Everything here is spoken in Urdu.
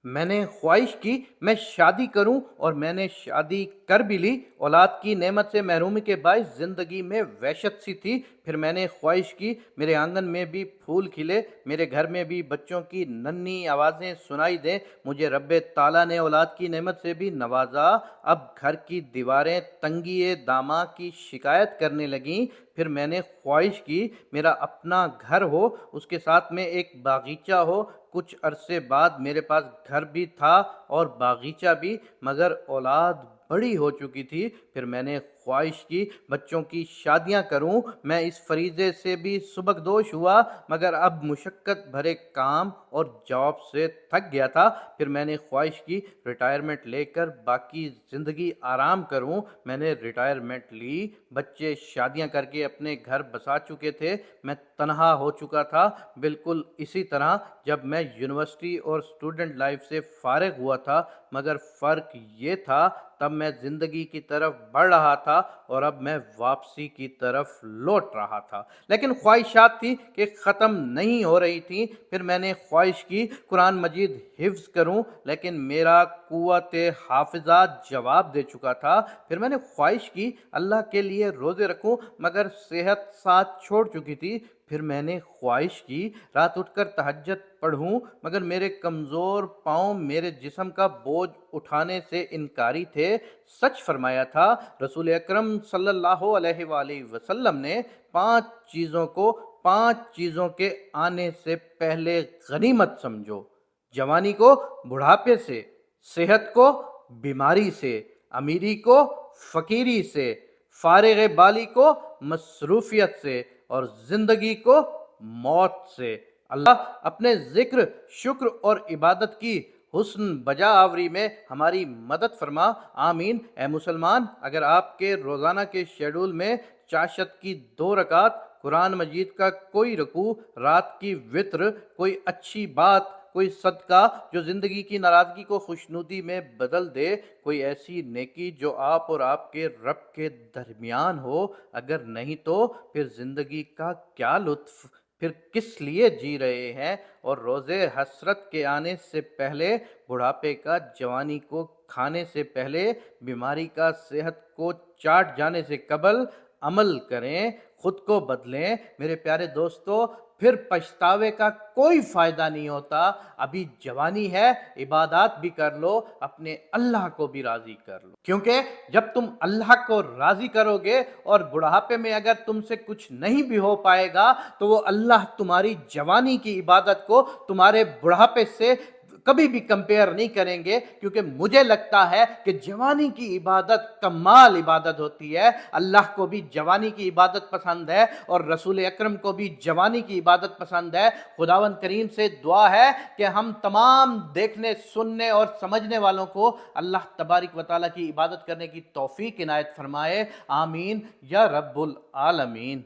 میں نے خواہش کی میں شادی کروں اور میں نے شادی کر بھی لی۔ اولاد کی نعمت سے محرومی کے باعث زندگی میں وحشت سی تھی۔ پھر میں نے خواہش کی میرے آنگن میں بھی پھول کھلے، میرے گھر میں بھی بچوں کی ننھی آوازیں سنائی دیں۔ مجھے رب تعالیٰ نے اولاد کی نعمت سے بھی نوازا۔ اب گھر کی دیواریں تنگی داماں کی شکایت کرنے لگیں۔ پھر میں نے خواہش کی میرا اپنا گھر ہو، اس کے ساتھ میں ایک باغیچہ ہو۔ کچھ عرصے بعد میرے پاس گھر بھی تھا اور باغیچہ بھی، مگر اولاد بڑی ہو چکی تھی۔ پھر میں نے خواہش کی بچوں کی شادیاں کروں۔ میں اس فریضے سے بھی سبکدوش ہوا، مگر اب مشقت بھرے کام اور جاب سے تھک گیا تھا۔ پھر میں نے خواہش کی ریٹائرمنٹ لے کر باقی زندگی آرام کروں۔ میں نے ریٹائرمنٹ لی، بچے شادیاں کر کے اپنے گھر بسا چکے تھے، میں تنہا ہو چکا تھا۔ بالکل اسی طرح جب میں یونیورسٹی اور اسٹوڈنٹ لائف سے فارغ ہوا تھا، مگر فرق یہ تھا تب میں زندگی کی طرف بڑھ رہا تھا اور اب میں واپسی کی طرف لوٹ رہا تھا، لیکن خواہشات تھی کہ ختم نہیں ہو رہی تھیں۔ پھر میں نے خواہش کی قرآن مجید حفظ کروں، لیکن میرا قوت حافظہ جواب دے چکا تھا۔ پھر میں نے خواہش کی اللہ کے لیے روزے رکھوں، مگر صحت ساتھ چھوڑ چکی تھی۔ پھر میں نے خواہش کی رات اٹھ کر تہجد پڑھوں، مگر میرے کمزور پاؤں میرے جسم کا بوجھ اٹھانے سے انکاری تھے۔ سچ فرمایا تھا رسول اکرم صلی اللہ علیہ وآلہ وسلم نے، 5 چیزوں کے آنے سے پہلے غنیمت سمجھو: جوانی کو بڑھاپے سے، صحت کو بیماری سے، امیری کو فقیری سے، فارغ بالی کو مصروفیت سے، اور زندگی کو موت سے۔ اللہ اپنے ذکر، شکر اور عبادت کی حسن بجا آوری میں ہماری مدد فرما، آمین۔ اے مسلمان، اگر آپ کے روزانہ کے شیڈول میں چاشت کی 2 رکعت، قرآن مجید کا کوئی رکوع، رات کی وتر، کوئی اچھی بات، کوئی صدقہ جو زندگی کی ناراضگی کو خوشنودی میں بدل دے، کوئی ایسی نیکی جو آپ اور آپ کے رب کے درمیان ہو، اگر نہیں تو پھر زندگی کا کیا لطف، پھر کس لیے جی رہے ہیں؟ اور روزے حسرت کے آنے سے پہلے، بڑھاپے کا جوانی کو کھانے سے پہلے، بیماری کا صحت کو چاٹ جانے سے قبل عمل کریں، خود کو بدلیں۔ میرے پیارے دوستو، پھر پچھتاوے کا کوئی فائدہ نہیں ہوتا۔ ابھی جوانی ہے، عبادات بھی کر لو، اپنے اللہ کو بھی راضی کر لو، کیونکہ جب تم اللہ کو راضی کرو گے اور بڑھاپے میں اگر تم سے کچھ نہیں بھی ہو پائے گا، تو وہ اللہ تمہاری جوانی کی عبادت کو تمہارے بڑھاپے سے کبھی بھی کمپیئر نہیں کریں گے، کیونکہ مجھے لگتا ہے کہ جوانی کی عبادت کمال عبادت ہوتی ہے۔ اللہ کو بھی جوانی کی عبادت پسند ہے اور رسول اکرم کو بھی جوانی کی عبادت پسند ہے۔ خداوند کریم سے دعا ہے کہ ہم تمام دیکھنے، سننے اور سمجھنے والوں کو اللہ تبارک و تعالیٰ کی عبادت کرنے کی توفیق عنایت فرمائے، آمین یا رب العالمین۔